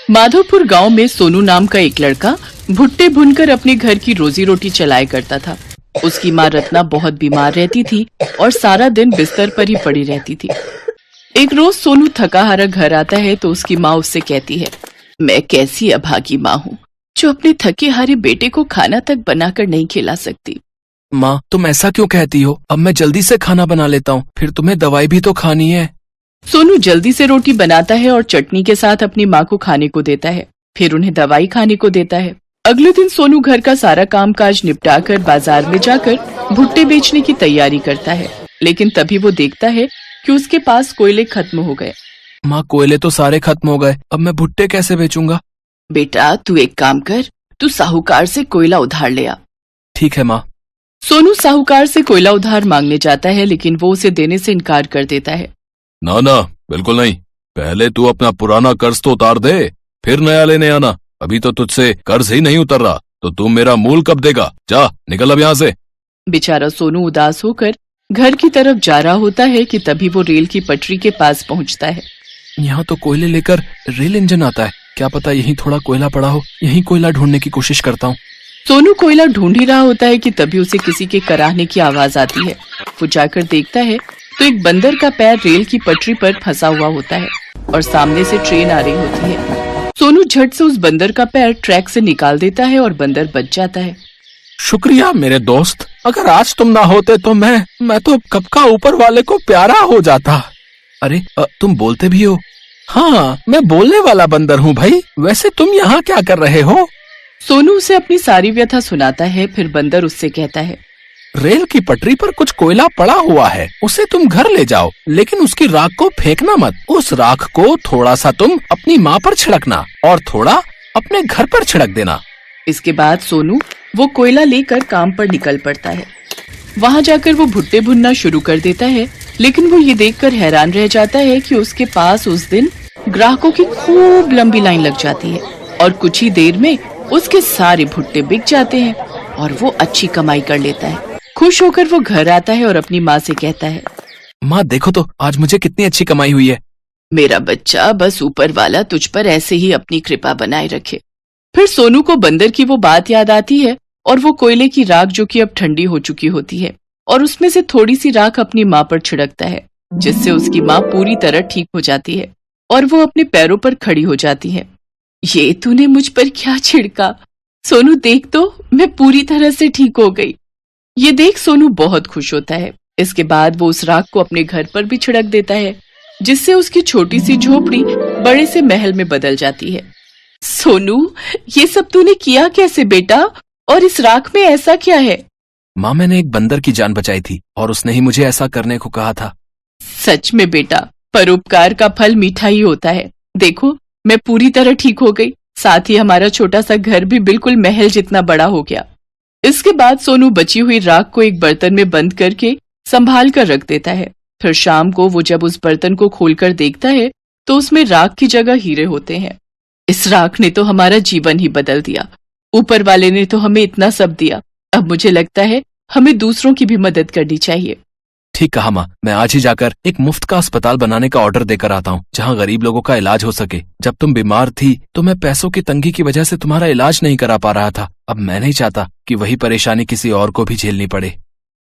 माधोपुर गांव में सोनू नाम का एक लड़का भुट्टे भुनकर अपने घर की रोजी रोटी चलाया करता था। उसकी माँ रत्ना बहुत बीमार रहती थी और सारा दिन बिस्तर पर ही पड़ी रहती थी। एक रोज सोनू थका हारा घर आता है तो उसकी माँ उससे कहती है, मैं कैसी अभागी माँ हूँ जो अपने थके हारे बेटे को खाना तक बनाकर नहीं खिला सकती। माँ, तुम ऐसा क्यों कहती हो? अब मैं जल्दी से खाना बना लेता हूँ, फिर तुम्हें दवाई भी तो खानी है। सोनू जल्दी से रोटी बनाता है और चटनी के साथ अपनी माँ को खाने को देता है, फिर उन्हें दवाई खाने को देता है। अगले दिन सोनू घर का सारा कामकाज निपटाकर बाजार में जाकर भुट्टे बेचने की तैयारी करता है, लेकिन तभी वो देखता है कि उसके पास कोयले खत्म हो गए। माँ, कोयले तो सारे खत्म हो गए, अब मैं भुट्टे कैसे बेचूंगा? बेटा, तू एक काम कर, तू साहूकार से कोयला उधार ले आ। ठीक है माँ। सोनू साहूकार से कोयला उधार मांगने जाता है, लेकिन वो उसे देने से इनकार कर देता है। ना ना, बिल्कुल नहीं। पहले तू अपना पुराना कर्ज तो उतार दे, फिर नया लेने आना। अभी तो तुझसे कर्ज ही नहीं उतर रहा, तो तू मेरा मूल कब देगा? जा निकल अब यहाँ से। बेचारा सोनू उदास होकर घर की तरफ जा रहा होता है कि तभी वो रेल की पटरी के पास पहुँचता है। यहाँ तो कोयले लेकर रेल इंजन आता है, क्या पता यहीं थोड़ा कोयला पड़ा हो। यहीं कोयला ढूंढने की कोशिश करता हूँ। सोनू कोयला ढूंढ ही रहा होता है कि तभी उसे किसी के कराहने की आवाज आती है। वो जाकर देखता है तो एक बंदर का पैर रेल की पटरी पर फंसा हुआ होता है और सामने से ट्रेन आ रही होती है। सोनू झट से उस बंदर का पैर ट्रैक से निकाल देता है और बंदर बच जाता है। शुक्रिया मेरे दोस्त, अगर आज तुम ना होते तो मैं तो कब का ऊपर वाले को प्यारा हो जाता। अरे तुम बोलते भी हो? हाँ, मैं बोलने वाला बंदर हूँ भाई। वैसे तुम यहाँ क्या कर रहे हो? सोनू उसे अपनी सारी व्यथा सुनाता है। फिर बंदर उससे कहता है, रेल की पटरी पर कुछ कोयला पड़ा हुआ है, उसे तुम घर ले जाओ, लेकिन उसकी राख को फेंकना मत। उस राख को थोड़ा सा तुम अपनी माँ पर छिड़कना और थोड़ा अपने घर पर छिड़क देना। इसके बाद सोनू वो कोयला लेकर काम पर निकल पड़ता है। वहाँ जाकर वो भुट्टे भुनना शुरू कर देता है, लेकिन वो ये देखकर हैरान रह जाता है कि उसके पास उस दिन ग्राहकों की खूब लंबी लाइन लग जाती है और कुछ ही देर में उसके सारे भुट्टे बिक जाते हैं और वो अच्छी कमाई कर लेता है। खुश होकर वो घर आता है और अपनी माँ से कहता है, माँ देखो तो आज मुझे कितनी अच्छी कमाई हुई है। मेरा बच्चा, बस ऊपर वाला तुझ पर ऐसे ही अपनी कृपा बनाए रखे। फिर सोनू को बंदर की वो बात याद आती है और वो कोयले की राख, जो कि अब ठंडी हो चुकी होती है, और उसमें से थोड़ी सी राख अपनी माँ पर छिड़कता है, जिससे उसकी माँ पूरी तरह ठीक हो जाती है और वो अपने पैरों पर खड़ी हो जाती है। ये तूने मुझ पर क्या छिड़का? सोनू देख तो, मैं पूरी तरह से ठीक हो गई। ये देख सोनू बहुत खुश होता है। इसके बाद वो उस राख को अपने घर पर भी छिड़क देता है, जिससे उसकी छोटी सी झोपड़ी बड़े से महल में बदल जाती है। सोनू, ये सब तूने किया कैसे बेटा? और इस राख में ऐसा क्या है? माँ, मैंने एक बंदर की जान बचाई थी और उसने ही मुझे ऐसा करने को कहा था। सच में बेटा, परोपकार का फल मीठा ही होता है। देखो, मैं पूरी तरह ठीक हो गई, साथ ही हमारा छोटा सा घर भी बिल्कुल महल जितना बड़ा हो गया। इसके बाद सोनू बची हुई राख को एक बर्तन में बंद करके संभाल कर रख देता है। फिर शाम को वो जब उस बर्तन को खोलकर देखता है तो उसमें राख की जगह हीरे होते हैं। इस राख ने तो हमारा जीवन ही बदल दिया। ऊपर वाले ने तो हमें इतना सब दिया, अब मुझे लगता है हमें दूसरों की भी मदद करनी चाहिए। ठीक कहा माँ, मैं आज ही जाकर एक मुफ्त का अस्पताल बनाने का ऑर्डर देकर आता हूँ, जहाँ गरीब लोगों का इलाज हो सके। जब तुम बीमार थी तो मैं पैसों की तंगी की वजह से तुम्हारा इलाज नहीं करा पा रहा था। अब मैं नहीं चाहता कि वही परेशानी किसी और को भी झेलनी पड़े।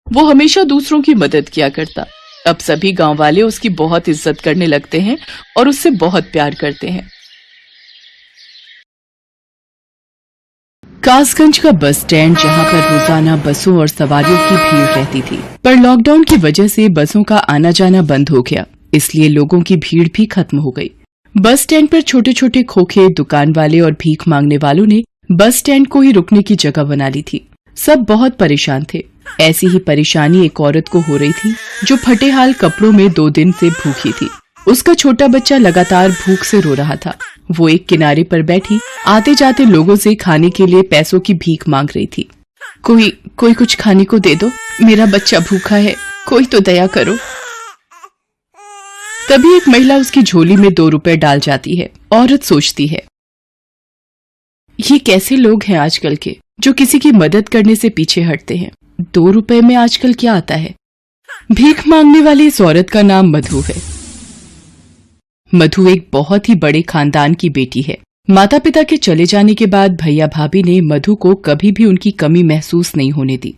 वो हमेशा दूसरों की मदद किया करता। अब सभी गांव वाले उसकी बहुत इज्जत करने लगते हैं और उससे बहुत प्यार करते हैं। कासगंज का बस स्टैंड, जहां पर रोजाना बसों और सवारियों की भीड़ रहती थी, पर लॉकडाउन की वजह से बसों का आना जाना बंद हो गया, इसलिए लोगों की भीड़ भी खत्म हो गई। बस स्टैंड पर छोटे छोटे खोखे, दुकान वाले और भीख मांगने वालों ने बस स्टैंड को ही रुकने की जगह बना ली थी। सब बहुत परेशान थे। ऐसी ही परेशानी एक औरत को हो रही थी, जो फटे हाल कपड़ों में 2 दिन से भूखी थी। उसका छोटा बच्चा लगातार भूख से रो रहा था। वो एक किनारे पर बैठी आते जाते लोगों से खाने के लिए पैसों की भीख मांग रही थी। कोई कुछ खाने को दे दो, मेरा बच्चा भूखा है, कोई तो दया करो। तभी एक महिला उसकी झोली में 2 रुपए डाल जाती है। औरत सोचती है, ये कैसे लोग हैं आजकल के, जो किसी की मदद करने से पीछे हटते हैं। 2 रुपए में आजकल क्या आता है? भीख मांगने वाली इस औरत का नाम मधु है। मधु एक बहुत ही बड़े खानदान की बेटी है। माता पिता के चले जाने के बाद भैया भाभी ने मधु को कभी भी उनकी कमी महसूस नहीं होने दी।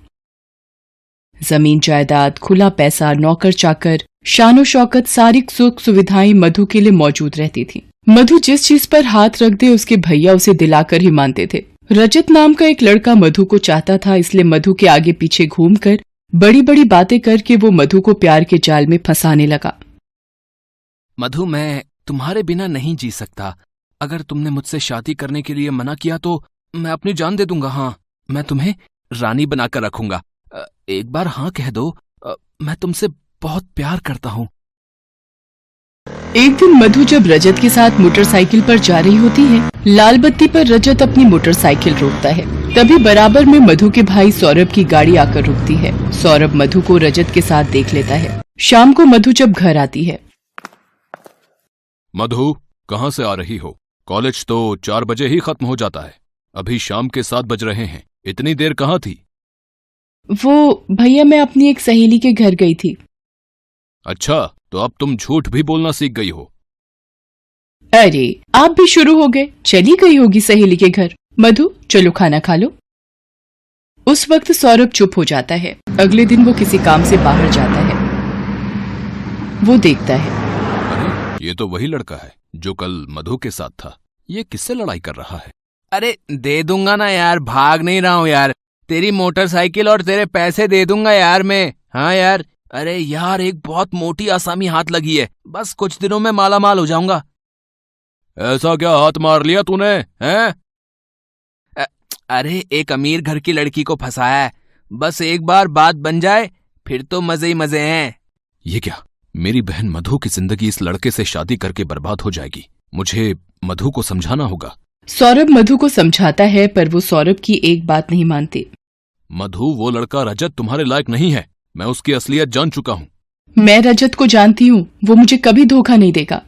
जमीन जायदाद, खुला पैसा, नौकर चाकर, शानो शौकत, सारी सुख सुविधाएं मधु के लिए मौजूद रहती थी। मधु जिस चीज पर हाथ रख दे उसके भैया उसे दिलाकर ही मानते थे। रजत नाम का एक लड़का मधु को चाहता था, इसलिए मधु के आगे पीछे घूमकर बड़ी बड़ी बातें करके वो मधु को प्यार के जाल में फंसाने लगा। मधु, मैं तुम्हारे बिना नहीं जी सकता। अगर तुमने मुझसे शादी करने के लिए मना किया तो मैं अपनी जान दे दूंगा। हाँ, मैं तुम्हें रानी बनाकर रखूंगा। एक बार हाँ कह दो। मैं तुमसे बहुत प्यार करता हूँ। एक दिन मधु जब रजत के साथ मोटरसाइकिल पर जा रही होती है, लाल बत्ती पर रजत अपनी मोटरसाइकिल रोकता है। तभी बराबर में मधु के भाई सौरभ की गाड़ी आकर रुकती है। सौरभ मधु को रजत के साथ देख लेता है। शाम को मधु जब घर आती है। मधु, कहाँ से आ रही हो? कॉलेज तो 4 बजे ही खत्म हो जाता है। अभी शाम के 7 बज रहे हैं। इतनी देर कहाँ थी? वो भैया, मैं अपनी एक सहेली के घर गई थी। अच्छा, तो अब तुम झूठ भी बोलना सीख गई हो। अरे, आप भी शुरू हो गए। चली गई होगी सहेली के घर। मधु, चलो खाना खा लो। उस वक्त सौरभ चुप हो जाता है। अगले दिन वो किसी काम से बाहर जाता है। वो देखता है, अरे ये तो वही लड़का है जो कल मधु के साथ था। ये किससे लड़ाई कर रहा है? अरे दे दूंगा ना यार, भाग नहीं रहा हूँ यार। तेरी मोटरसाइकिल और तेरे पैसे दे दूंगा यार मैं। हाँ यार। अरे यार, एक बहुत मोटी आसामी हाथ लगी है। बस कुछ दिनों में मालामाल हो जाऊंगा। ऐसा क्या हाथ मार लिया तूने, हैं? अरे एक अमीर घर की लड़की को फंसाया है। बस एक बार बात बन जाए फिर तो मजे ही मजे हैं। ये क्या? मेरी बहन मधु की जिंदगी इस लड़के से शादी करके बर्बाद हो जाएगी। मुझे मधु को समझाना होगा। सौरभ मधु को समझाता है, पर वो सौरभ की एक बात नहीं मानती। मधु, वो लड़का रजत तुम्हारे लायक नहीं है। मैं उसकी असलियत जान चुका हूँ। मैं रजत को जानती हूँ, वो मुझे कभी धोखा नहीं देगा।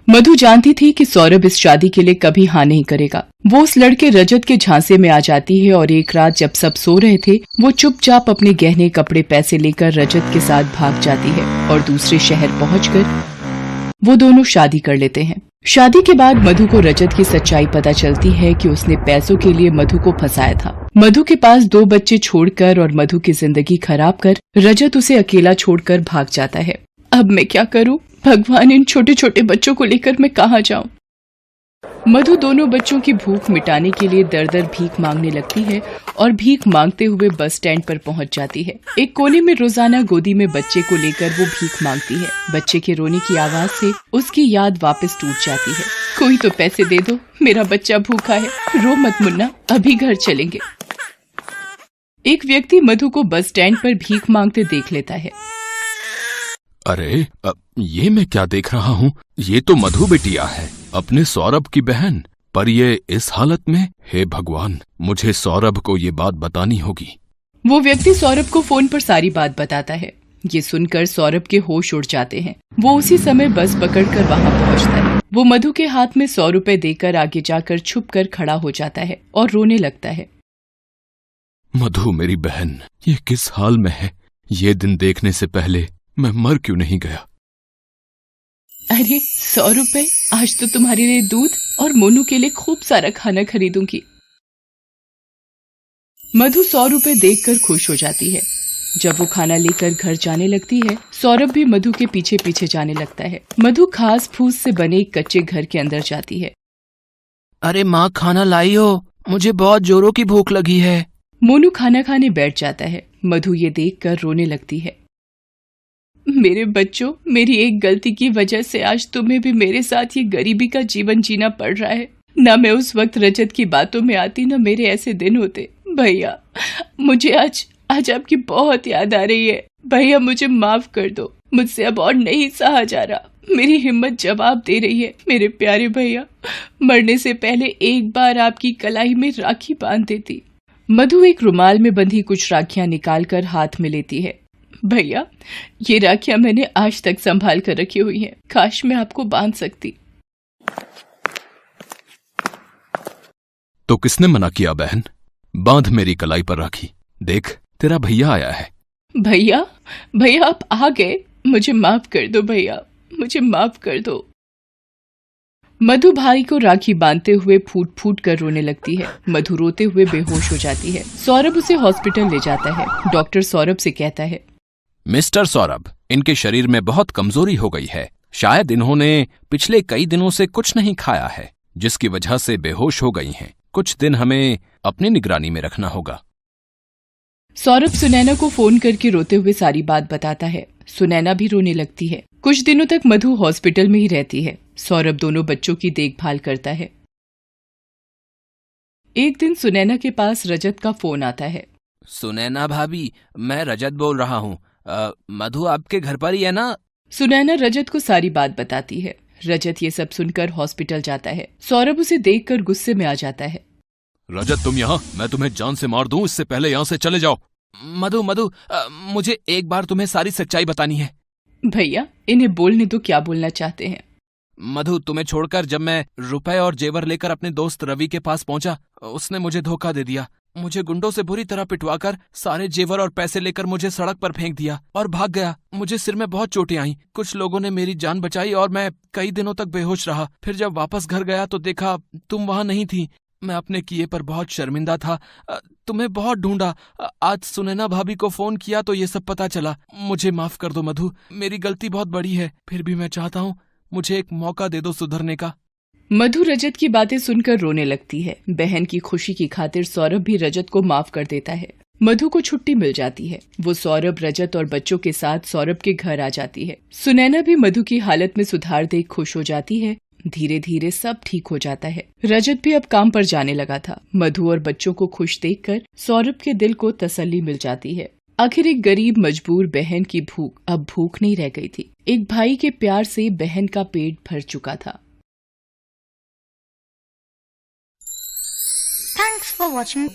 मधु जानती थी कि सौरभ इस शादी के लिए कभी हाँ नहीं करेगा। वो उस लड़के रजत के झांसे में आ जाती है और एक रात जब सब सो रहे थे, वो चुपचाप अपने गहने, कपड़े, पैसे लेकर रजत के साथ भाग जाती है और दूसरे शहर पहुंचकर वो दोनों शादी कर लेते हैं। शादी के बाद मधु को रजत की सच्चाई पता चलती है कि उसने पैसों के लिए मधु को फंसाया था। मधु के पास 2 बच्चे छोड़कर और मधु की जिंदगी खराब कर रजत उसे अकेला छोड़कर भाग जाता है। अब मैं क्या करूं? भगवान, इन छोटे छोटे बच्चों को लेकर मैं कहाँ जाऊं? मधु दोनों बच्चों की भूख मिटाने के लिए दर दर भीख मांगने लगती है और भीख मांगते हुए बस स्टैंड पर पहुंच जाती है। एक कोने में रोजाना गोदी में बच्चे को लेकर वो भीख मांगती है। बच्चे के रोने की आवाज से उसकी याद वापस टूट जाती है। कोई तो पैसे दे दो, मेरा बच्चा भूखा है। रो मत मुन्ना, अभी घर चलेंगे। एक व्यक्ति मधु को बस स्टैंड पर भीख मांगते देख लेता है। अरे ये मैं क्या देख रहा हूँ? ये तो मधु बिटिया है, अपने सौरभ की बहन। पर ये इस हालत में? हे भगवान, मुझे सौरभ को ये बात बतानी होगी। वो व्यक्ति सौरभ को फोन पर सारी बात बताता है। ये सुनकर सौरभ के होश उड़ जाते हैं। वो उसी समय बस पकड़कर वहाँ पहुँचता है। वो मधु के हाथ में 100 रुपए देकर आगे जाकर छुप कर खड़ा हो जाता है और रोने लगता है। मधु मेरी बहन, ये किस हाल में है? ये दिन देखने से पहले मैं मर क्यों नहीं गया? अरे 100 रुपए, आज तो तुम्हारे लिए दूध और मोनू के लिए खूब सारा खाना खरीदूंगी। मधु 100 रुपए देखकर खुश हो जाती है। जब वो खाना लेकर घर जाने लगती है, सौरभ भी मधु के पीछे पीछे जाने लगता है। मधु घास फूस से बने एक कच्चे घर के अंदर जाती है। अरे माँ, खाना लाई हो? मुझे बहुत जोरों की भूख लगी है। मोनू खाना खाने बैठ जाता है। मधु ये देखकर रोने लगती है। मेरे बच्चों, मेरी एक गलती की वजह से आज तुम्हें भी मेरे साथ ये गरीबी का जीवन जीना पड़ रहा है। ना मैं उस वक्त रजत की बातों में आती, ना मेरे ऐसे दिन होते। भैया, मुझे आज आपकी बहुत याद आ रही है। भैया, मुझे माफ कर दो। मुझसे अब और नहीं सहा जा रहा। मेरी हिम्मत जवाब दे रही है। मेरे प्यारे भैया, मरने से पहले एक बार आपकी कलाई में राखी बांध देती। मधु एक रुमाल में बंधी कुछ राखियां निकालकर हाथ में लेती है। भैया, ये राखियां मैंने आज तक संभाल कर रखी हुई हैं। काश मैं आपको बांध सकती। तो किसने मना किया बहन? बांध मेरी कलाई पर राखी। देख, तेरा भैया आया है। भैया, भैया आप आ गए। मुझे माफ कर दो भैया, मुझे माफ कर दो। मधु भाई को राखी बांधते हुए फूट फूट कर रोने लगती है। मधु रोते हुए बेहोश हो जाती है। सौरभ उसे हॉस्पिटल ले जाता है। डॉक्टर सौरभ से कहता है, मिस्टर सौरभ, इनके शरीर में बहुत कमजोरी हो गई है। शायद इन्होंने पिछले कई दिनों से कुछ नहीं खाया है, जिसकी वजह से बेहोश हो गई हैं। कुछ दिन हमें अपनी निगरानी में रखना होगा। सौरभ सुनैना को फोन करके रोते हुए सारी बात बताता है। सुनैना भी रोने लगती है। कुछ दिनों तक मधु हॉस्पिटल में ही रहती है। सौरभ दोनों बच्चों की देखभाल करता है। एक दिन सुनैना के पास रजत का फोन आता है। सुनैना भाभी, मैं रजत बोल रहा हूँ। मधु आपके घर पर ही है ना? सुनैना रजत को सारी बात बताती है। रजत ये सब सुनकर हॉस्पिटल जाता है। सौरभ उसे देखकर गुस्से में आ जाता है। रजत, तुम यहाँ, मैं तुम्हें जान से मार दूं, इससे पहले यहाँ से चले जाओ। मधु मधु, मुझे एक बार तुम्हें सारी सच्चाई बतानी है। भैया, इन्हें बोलने तो क्या बोलना चाहते हैं। मधु, तुम्हें छोड़कर जब मैं रुपए और जेवर लेकर अपने दोस्त रवि के पास पहुंचा, उसने मुझे धोखा दे दिया। मुझे गुंडों से बुरी तरह पिटवाकर सारे जेवर और पैसे लेकर मुझे सड़क पर फेंक दिया और भाग गया। मुझे सिर में बहुत चोटें आईं। कुछ लोगों ने मेरी जान बचाई और मैं कई दिनों तक बेहोश रहा। फिर जब वापस घर गया तो देखा तुम वहां नहीं थी। मैं अपने किए पर बहुत शर्मिंदा था। तुम्हें बहुत ढूंढा। आज सुनैना भाभी को फोन किया तो ये सब पता चला। मुझे माफ कर दो मधु, मेरी गलती बहुत बड़ी है। फिर भी मैं चाहता हूँ मुझे एक मौका दे दो सुधरने का। मधु रजत की बातें सुनकर रोने लगती है। बहन की खुशी की खातिर सौरभ भी रजत को माफ कर देता है। मधु को छुट्टी मिल जाती है। वो सौरभ, रजत और बच्चों के साथ सौरभ के घर आ जाती है। सुनैना भी मधु की हालत में सुधार देख खुश हो जाती है। धीरे धीरे सब ठीक हो जाता है। रजत भी अब काम पर जाने लगा था। मधु और बच्चों को खुश देखकर सौरभ के दिल को तसल्ली मिल जाती है। आखिर एक गरीब मजबूर बहन की भूख अब भूख नहीं रह गई थी। एक भाई के प्यार से बहन का पेट भर चुका था। Thanks for watching.